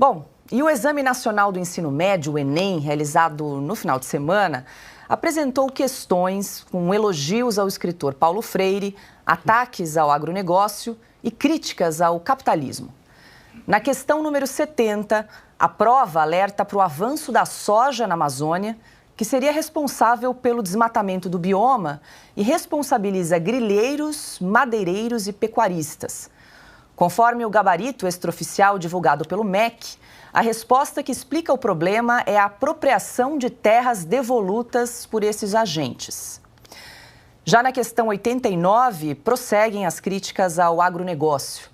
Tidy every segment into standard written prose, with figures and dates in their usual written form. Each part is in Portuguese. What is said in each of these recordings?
Bom, e o Exame Nacional do Ensino Médio, o Enem, realizado no final de semana, apresentou questões com elogios ao escritor Paulo Freire, ataques ao agronegócio e críticas ao capitalismo. Na questão número 70, a prova alerta para o avanço da soja na Amazônia, que seria responsável pelo desmatamento do bioma e responsabiliza grileiros, madeireiros e pecuaristas. Conforme o gabarito extraoficial divulgado pelo MEC, a resposta que explica o problema é a apropriação de terras devolutas por esses agentes. Já na questão 89, prosseguem as críticas ao agronegócio.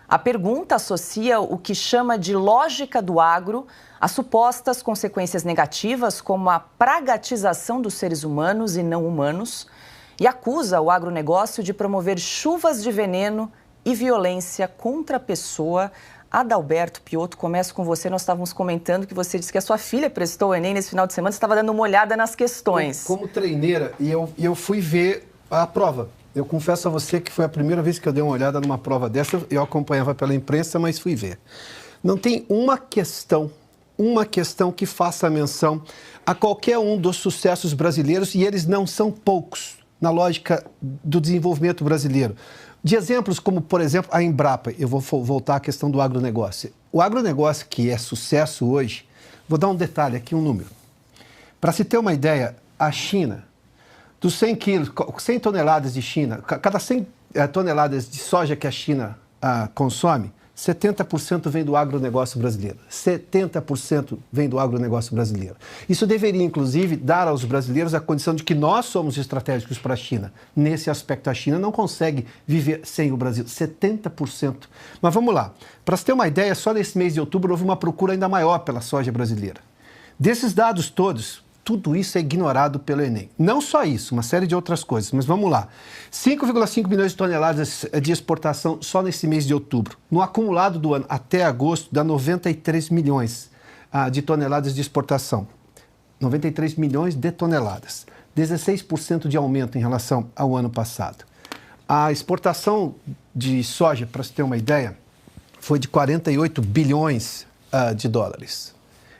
A pergunta associa o que chama de lógica do agro a supostas consequências negativas, como a pragatização dos seres humanos e não humanos, e acusa o agronegócio de promover chuvas de veneno e violência contra a pessoa. Adalberto Piotto, começo com você. Nós estávamos comentando que você disse que a sua filha prestou o Enem nesse final de semana, você estava dando uma olhada nas questões. Como treineira, e eu fui ver a prova. Eu confesso a você que foi a primeira vez que eu dei uma olhada numa prova dessa. Eu acompanhava pela imprensa, mas fui ver. Não tem uma questão que faça menção a qualquer um dos sucessos brasileiros, e eles não são poucos na lógica do desenvolvimento brasileiro. De exemplos como, por exemplo, a Embrapa. Eu vou voltar à questão do agronegócio. O agronegócio que é sucesso hoje, vou dar um detalhe aqui, um número. Para se ter uma ideia, a China, dos 100 quilos, 100 toneladas de China, cada 100 toneladas de soja que a China consome, 70% vem do agronegócio brasileiro. 70% vem do agronegócio brasileiro. Isso deveria, inclusive, dar aos brasileiros a condição de que nós somos estratégicos para a China. Nesse aspecto, a China não consegue viver sem o Brasil. 70%. Mas vamos lá. Para se ter uma ideia, só nesse mês de outubro houve uma procura ainda maior pela soja brasileira. Desses dados todos, tudo isso é ignorado pelo Enem. Não só isso, uma série de outras coisas, mas vamos lá. 5,5 milhões de toneladas de exportação só nesse mês de outubro. No acumulado do ano até agosto, dá 93 milhões de toneladas de exportação. 93 milhões de toneladas. 16% de aumento em relação ao ano passado. A exportação de soja, para se ter uma ideia, foi de 48 bilhões de dólares.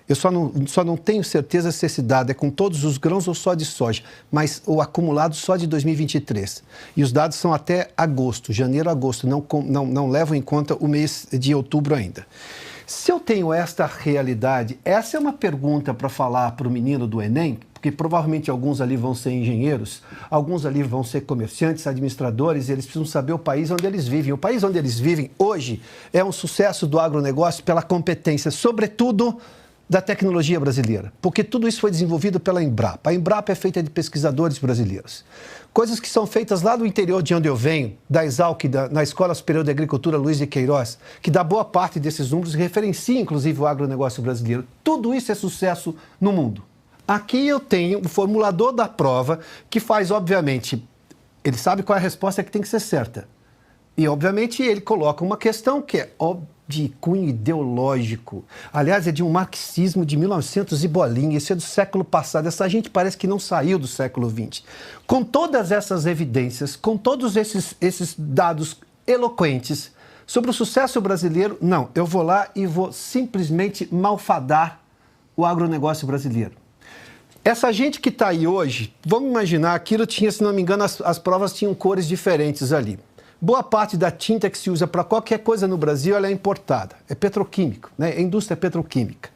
Eu só não tenho certeza se esse dado é com todos os grãos ou só de soja, mas o acumulado só de 2023. E os dados são até agosto, janeiro, agosto, não levam em conta o mês de outubro ainda. Se eu tenho esta realidade, essa é uma pergunta para falar para o menino do Enem, porque provavelmente alguns ali vão ser engenheiros, alguns ali vão ser comerciantes, administradores, e eles precisam saber o país onde eles vivem. O país onde eles vivem hoje é um sucesso do agronegócio pela competência, sobretudo da tecnologia brasileira, porque tudo isso foi desenvolvido pela Embrapa. A Embrapa é feita de pesquisadores brasileiros. Coisas que são feitas lá do interior de onde eu venho, da Exalc, na Escola Superior de Agricultura Luiz de Queiroz, que dá boa parte desses números, referencia inclusive o agronegócio brasileiro. Tudo isso é sucesso no mundo. Aqui eu tenho o formulador da prova, que faz, obviamente, ele sabe qual é a resposta que tem que ser certa. E, obviamente, ele coloca uma questão que é de cunho ideológico. Aliás, é de um marxismo de 1900 e bolinha, esse é do século passado. Essa gente parece que não saiu do século XX. Com todas essas evidências, com todos esses dados eloquentes sobre o sucesso brasileiro, não, eu vou lá e vou simplesmente malfadar o agronegócio brasileiro. Essa gente que está aí hoje, vamos imaginar, aquilo tinha, se não me engano, as provas tinham cores diferentes ali. Boa parte da tinta que se usa para qualquer coisa no Brasil, ela é importada. É petroquímico, né? É indústria petroquímica.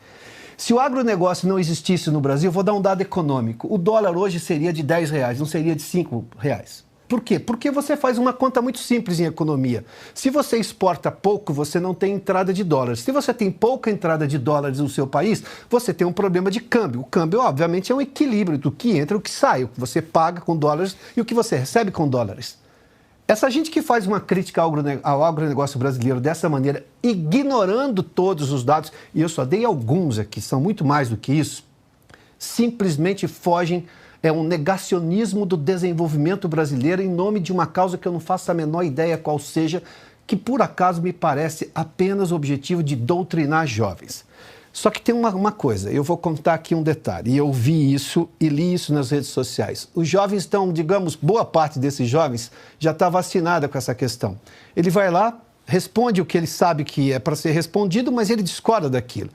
Se o agronegócio não existisse no Brasil, vou dar um dado econômico. O dólar hoje seria de R$10, não seria de R$5. Por quê? Porque você faz uma conta muito simples em economia. Se você exporta pouco, você não tem entrada de dólares. Se você tem pouca entrada de dólares no seu país, você tem um problema de câmbio. O câmbio, obviamente, é um equilíbrio do que entra e o que sai. O que você paga com dólares e o que você recebe com dólares. Essa gente que faz uma crítica ao agronegócio brasileiro dessa maneira, ignorando todos os dados, e eu só dei alguns aqui, são muito mais do que isso, simplesmente fogem, é um negacionismo do desenvolvimento brasileiro em nome de uma causa que eu não faço a menor ideia qual seja, que por acaso me parece apenas o objetivo de doutrinar jovens. Só que tem uma coisa, eu vou contar aqui um detalhe, e eu vi isso e li isso nas redes sociais. Os jovens estão, digamos, boa parte desses jovens já está vacinada com essa questão. Ele vai lá, responde o que ele sabe que é para ser respondido, mas ele discorda daquilo.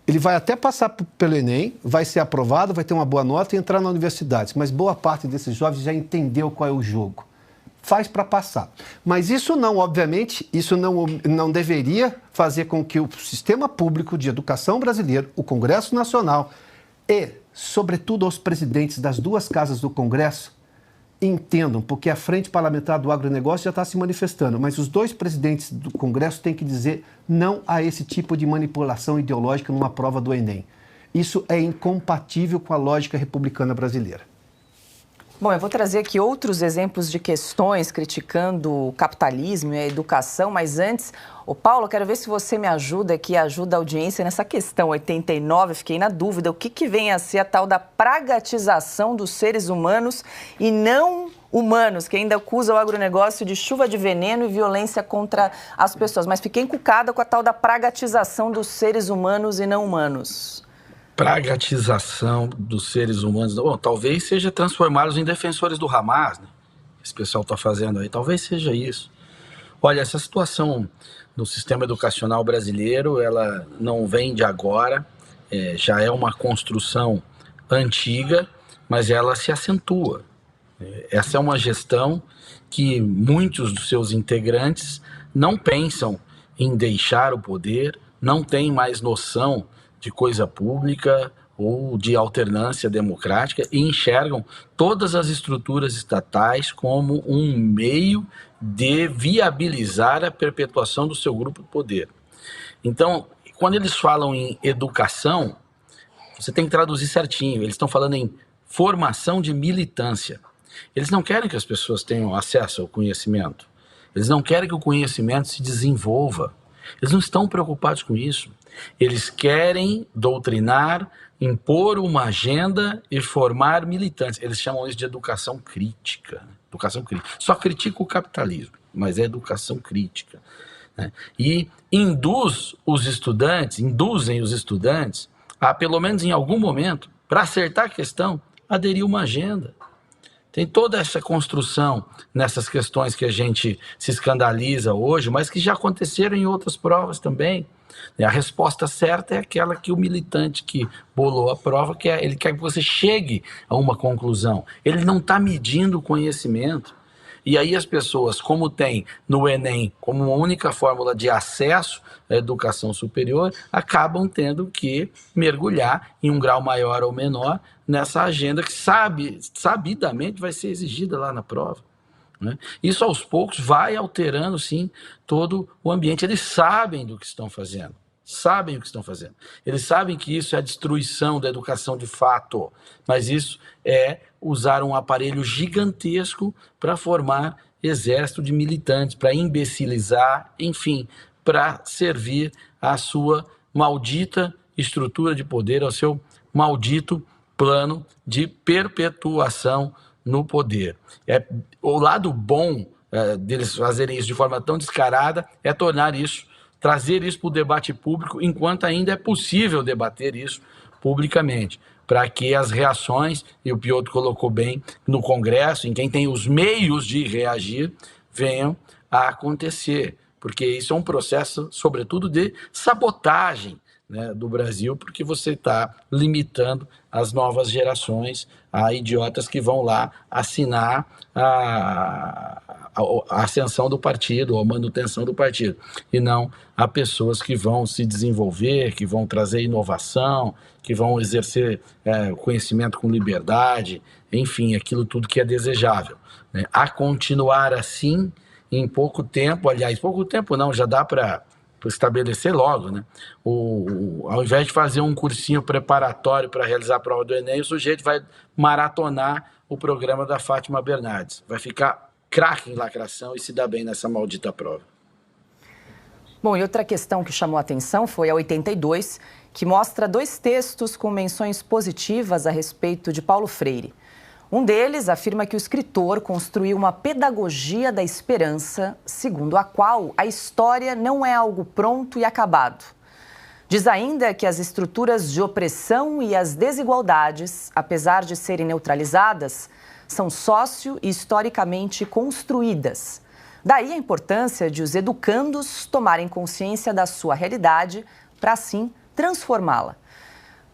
Ele vai até passar pelo Enem, vai ser aprovado, vai ter uma boa nota e entrar na universidade. Mas boa parte desses jovens já entendeu qual é o jogo. Faz para passar. Mas isso não, obviamente, isso não deveria fazer com que o sistema público de educação brasileiro, o Congresso Nacional e, sobretudo, os presidentes das duas casas do Congresso entendam, porque a Frente Parlamentar do Agronegócio já está se manifestando, mas os dois presidentes do Congresso têm que dizer não a esse tipo de manipulação ideológica numa prova do Enem. Isso é incompatível com a lógica republicana brasileira. Bom, eu vou trazer aqui outros exemplos de questões criticando o capitalismo e a educação, mas antes, Paulo, quero ver se você me ajuda aqui, ajuda a audiência nessa questão 89, fiquei na dúvida, o que vem a ser a tal da pragatização dos seres humanos e não humanos, que ainda acusa o agronegócio de chuva de veneno e violência contra as pessoas, mas fiquei encucada com a tal da pragatização dos seres humanos e não humanos. Pragatização dos seres humanos, bom, talvez seja transformá-los em defensores do Hamas, né? Esse pessoal está fazendo aí, talvez seja isso. Olha, essa situação no sistema educacional brasileiro, ela não vem de agora, já é uma construção antiga, mas ela se acentua. Essa é uma gestão que muitos dos seus integrantes não pensam em deixar o poder, não têm mais noção de coisa pública ou de alternância democrática e enxergam todas as estruturas estatais como um meio de viabilizar a perpetuação do seu grupo de poder. Então, quando eles falam em educação, você tem que traduzir certinho, eles estão falando em formação de militância. Eles não querem que as pessoas tenham acesso ao conhecimento, eles não querem que o conhecimento se desenvolva, eles não estão preocupados com isso. Eles querem doutrinar, impor uma agenda e formar militantes. Eles chamam isso de educação crítica. Educação crítica. Só critica o capitalismo, mas é educação crítica, né? E induzem os estudantes a, pelo menos em algum momento, para acertar a questão, aderir uma agenda. Tem toda essa construção nessas questões que a gente se escandaliza hoje, mas que já aconteceram em outras provas também. A resposta certa é aquela que o militante que bolou a prova, ele quer que você chegue a uma conclusão. Ele não está medindo o conhecimento. E aí as pessoas, como tem no Enem como uma única fórmula de acesso à educação superior, acabam tendo que mergulhar em um grau maior ou menor nessa agenda que sabidamente vai ser exigida lá na prova, né? Isso aos poucos vai alterando, sim, todo o ambiente. Eles sabem do que estão fazendo. Eles sabem que isso é a destruição da educação de fato, mas isso é usar um aparelho gigantesco para formar exército de militantes, para imbecilizar, enfim, para servir à sua maldita estrutura de poder, ao seu maldito plano de perpetuação no poder. O lado bom deles fazerem isso de forma tão descarada é trazer isso para o debate público, enquanto ainda é possível debater isso publicamente, para que as reações, e o Piotr colocou bem, no Congresso, em quem tem os meios de reagir, venham a acontecer, porque isso é um processo, sobretudo, de sabotagem, né, do Brasil, porque você está limitando as novas gerações a idiotas que vão lá assinar a ascensão do partido, ou a manutenção do partido, e não a pessoas que vão se desenvolver, que vão trazer inovação, que vão exercer conhecimento com liberdade, enfim, aquilo tudo que é desejável, né? A continuar assim, em pouco tempo, aliás, pouco tempo não, já dá para estabelecer logo, né? Ao invés de fazer um cursinho preparatório para realizar a prova do Enem, o sujeito vai maratonar o programa da Fátima Bernardes. Vai ficar craque em lacração e se dar bem nessa maldita prova. Bom, e outra questão que chamou a atenção foi a 82, que mostra 2 textos com menções positivas a respeito de Paulo Freire. Um deles afirma que o escritor construiu uma pedagogia da esperança, segundo a qual a história não é algo pronto e acabado. Diz ainda que as estruturas de opressão e as desigualdades, apesar de serem neutralizadas, são sócio e historicamente construídas. Daí a importância de os educandos tomarem consciência da sua realidade para, assim, transformá-la.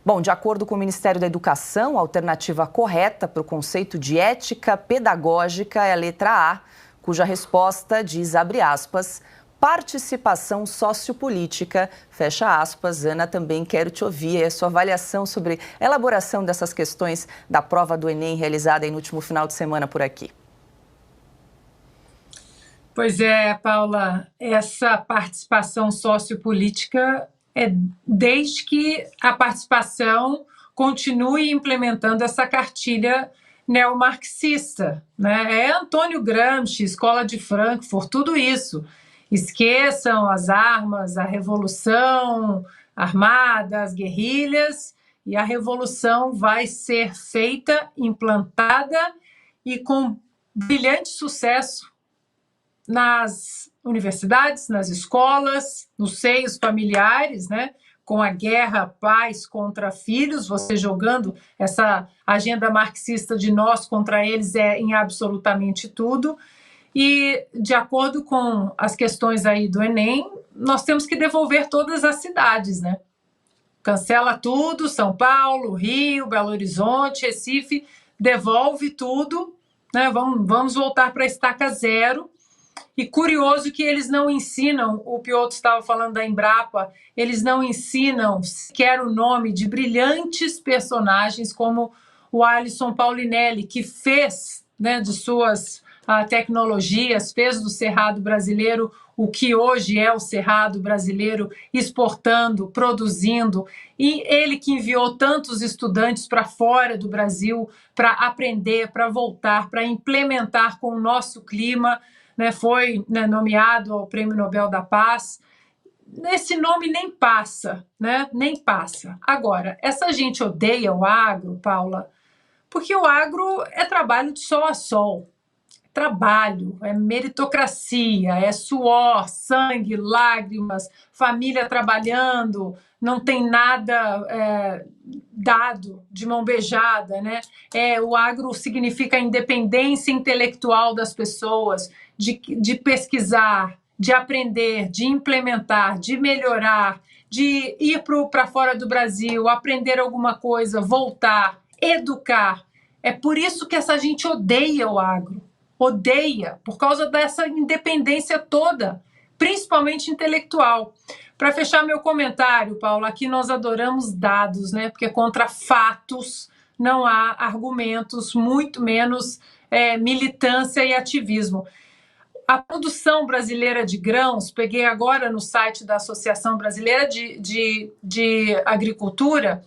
Bom, de acordo com o Ministério da Educação, a alternativa correta para o conceito de ética pedagógica é a letra A, cuja resposta diz, abre aspas, participação sociopolítica, fecha aspas. Ana, também quero te ouvir a sua avaliação sobre a elaboração dessas questões da prova do Enem realizada aí no último final de semana por aqui. Pois é, Paula, essa participação sociopolítica é desde que a participação continue implementando essa cartilha neomarxista, né? É Antônio Gramsci, Escola de Frankfurt, tudo isso. Esqueçam as armas, a revolução armada, as guerrilhas, e a revolução vai ser feita, implantada e com brilhante sucesso nas universidades, nas escolas, nos seios familiares, né? Com a guerra, pais contra filhos, você jogando essa agenda marxista de nós contra eles em absolutamente tudo. E, de acordo com as questões aí do Enem, nós temos que devolver todas as cidades, né? Cancela tudo, São Paulo, Rio, Belo Horizonte, Recife, devolve tudo, né? Vamos voltar para a estaca zero. E curioso que eles não ensinam, o Piotr estava falando da Embrapa, eles não ensinam sequer o nome de brilhantes personagens como o Alisson Paulinelli, que fez, né, de suas tecnologias, fez do Cerrado brasileiro o que hoje é o Cerrado brasileiro, exportando, produzindo, e ele que enviou tantos estudantes para fora do Brasil para aprender, para voltar, para implementar com o nosso clima, né, foi, né, nomeado ao Prêmio Nobel da Paz. Esse nome nem passa, né? Nem passa. Agora, essa gente odeia o agro, Paula, porque o agro é trabalho de sol a sol. Trabalho, é meritocracia, é suor, sangue, lágrimas, família trabalhando, não tem nada dado de mão beijada, né? O agro significa a independência intelectual das pessoas, de pesquisar, de aprender, de implementar, de melhorar, de ir para fora do Brasil, aprender alguma coisa, voltar, educar. É por isso que essa gente odeia o agro. Odeia, por causa dessa independência toda, principalmente intelectual. Para fechar meu comentário, Paulo, aqui nós adoramos dados, né? Porque contra fatos não há argumentos, muito menos militância e ativismo. A produção brasileira de grãos, peguei agora no site da Associação Brasileira de Agricultura,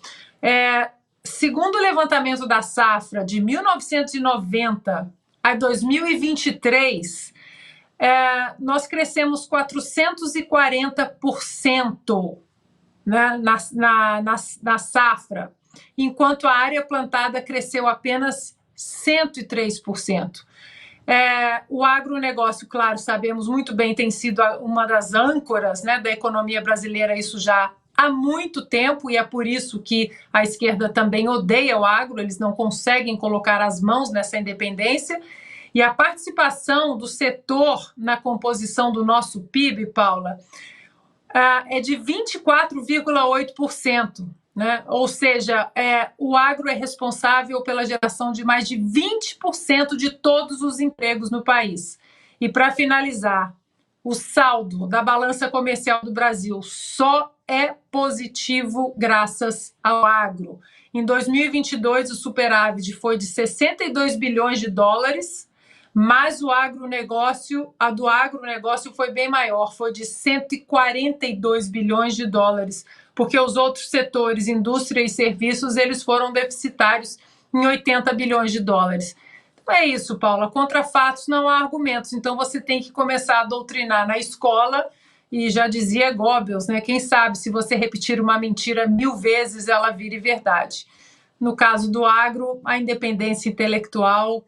segundo o levantamento da safra de 1990 a 2023, nós crescemos 440%, né, na safra, enquanto a área plantada cresceu apenas 103%. O agronegócio, claro, sabemos muito bem, tem sido uma das âncoras, né, da economia brasileira, isso já há muito tempo, e é por isso que a esquerda também odeia o agro, eles não conseguem colocar as mãos nessa independência. E a participação do setor na composição do nosso PIB, Paula, é de 24,8%. Né? Ou seja, o agro é responsável pela geração de mais de 20% de todos os empregos no país. E para finalizar, o saldo da balança comercial do Brasil só é positivo graças ao agro. Em 2022, o superávit foi de 62 bilhões de dólares, mas a do agronegócio foi bem maior, foi de 142 bilhões de dólares, porque os outros setores, indústria e serviços, eles foram deficitários em 80 bilhões de dólares. Então é isso, Paula, contra fatos não há argumentos, então você tem que começar a doutrinar na escola, e já dizia Goebbels, né? Quem sabe se você repetir uma mentira 1000 vezes, ela vire verdade. No caso do agro, a independência intelectual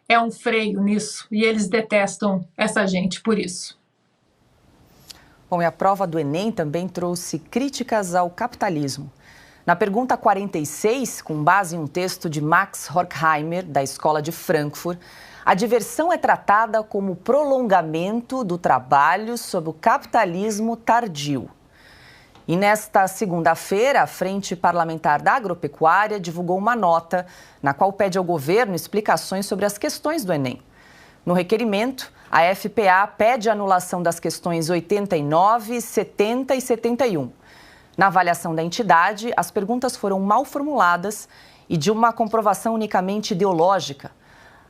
é um freio nisso, e eles detestam essa gente por isso. Bom, e a prova do Enem também trouxe críticas ao capitalismo. Na pergunta 46, com base em um texto de Max Horkheimer, da Escola de Frankfurt, A diversão é tratada como prolongamento do trabalho sob o capitalismo tardio. E nesta segunda-feira, a Frente Parlamentar da Agropecuária divulgou uma nota na qual pede ao governo explicações sobre as questões do Enem. No requerimento, a FPA pede a anulação das questões 89, 70 e 71. Na avaliação da entidade, as perguntas foram mal formuladas e de uma comprovação unicamente ideológica.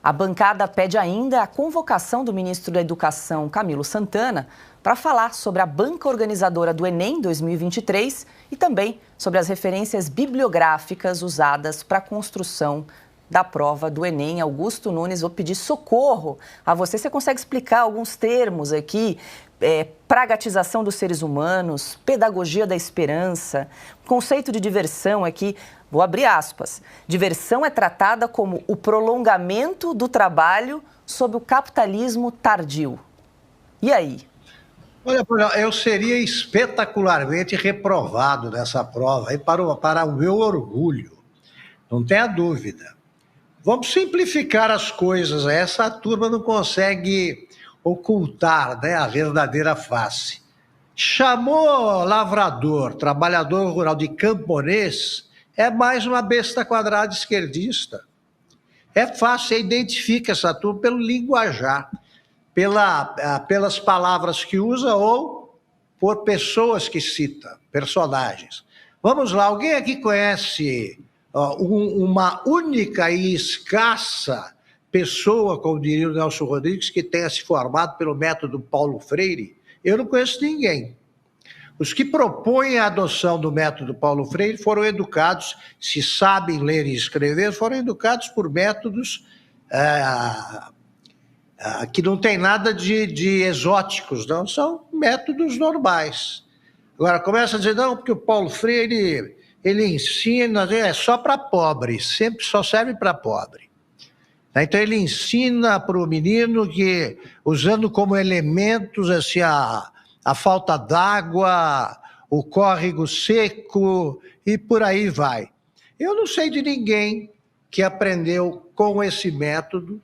A bancada pede ainda a convocação do ministro da Educação, Camilo Santana, para falar sobre a banca organizadora do Enem 2023 e também sobre as referências bibliográficas usadas para a construção da prova do Enem. Augusto Nunes, vou pedir socorro a você. Você consegue explicar alguns termos aqui? Pragatização dos seres humanos, pedagogia da esperança, conceito de diversão aqui, vou abrir aspas. Diversão é tratada como o prolongamento do trabalho sob o capitalismo tardio. E aí? Olha, eu seria espetacularmente reprovado nessa prova, e para o meu orgulho, não tenha dúvida. Vamos simplificar as coisas, essa turma não consegue ocultar, né, a verdadeira face. Chamou lavrador, trabalhador rural de camponês, é mais uma besta quadrada esquerdista. É fácil, você identifica essa turma pelo linguajar, pelas palavras que usa ou por pessoas que cita, personagens. Vamos lá, alguém aqui conhece uma única e escassa pessoa, como diria o Nelson Rodrigues, que tenha se formado pelo método Paulo Freire? Eu não conheço ninguém. Os que propõem a adoção do método Paulo Freire foram educados, se sabem ler e escrever, foram educados por métodos que não tem nada de exóticos, não, são métodos normais. Agora, começa a dizer, não, porque o Paulo Freire, ele ensina, é só para pobre, sempre só serve para pobre. Então, ele ensina para o menino que, usando como elementos assim, a falta d'água, o córrego seco e por aí vai. Eu não sei de ninguém que aprendeu com esse método.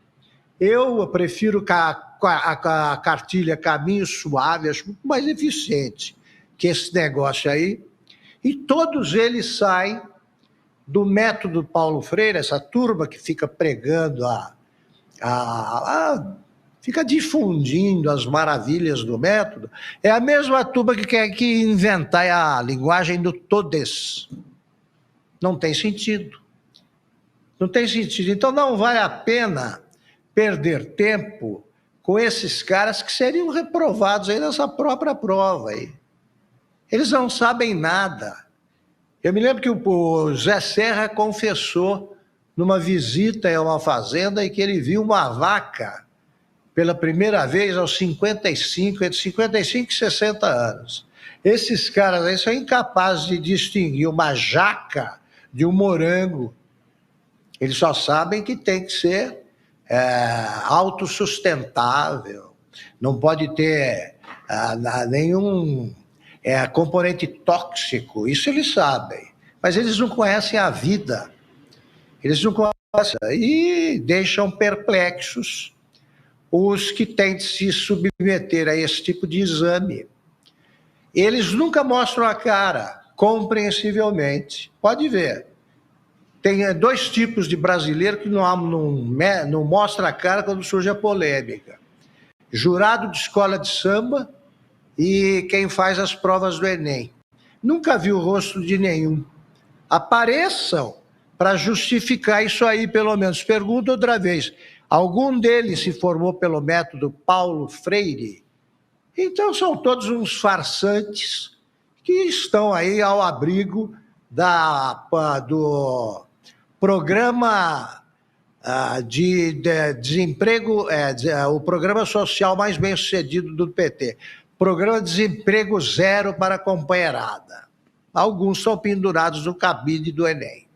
Eu prefiro a cartilha Caminho Suave, acho muito mais eficiente que esse negócio aí. E todos eles saem do método Paulo Freire, essa turma que fica pregando, fica difundindo as maravilhas do método, é a mesma turma que quer inventar a linguagem do todes. Não tem sentido. Não tem sentido. Então não vale a pena perder tempo com esses caras que seriam reprovados aí nessa própria prova aí. Eles não sabem nada. Eu me lembro que o Zé Serra confessou numa visita a uma fazenda e que ele viu uma vaca pela primeira vez aos 55, entre 55 e 60 anos. Esses caras aí são incapazes de distinguir uma jaca de um morango. Eles só sabem que tem que ser autossustentável, não pode ter nenhum componente tóxico, isso eles sabem, mas eles não conhecem a vida, eles não conhecem e deixam perplexos os que têm de se submeter a esse tipo de exame. Eles nunca mostram a cara, compreensivelmente, pode ver. Tem dois tipos de brasileiro que não mostra a cara quando surge a polêmica. Jurado de escola de samba e quem faz as provas do Enem. Nunca vi o rosto de nenhum. Apareçam para justificar isso aí, pelo menos. Pergunto outra vez, algum deles se formou pelo método Paulo Freire? Então são todos uns farsantes que estão aí ao abrigo do programa de desemprego, o programa social mais bem sucedido do PT, programa Desemprego Zero para a Companheirada. Alguns são pendurados no cabide do Enem.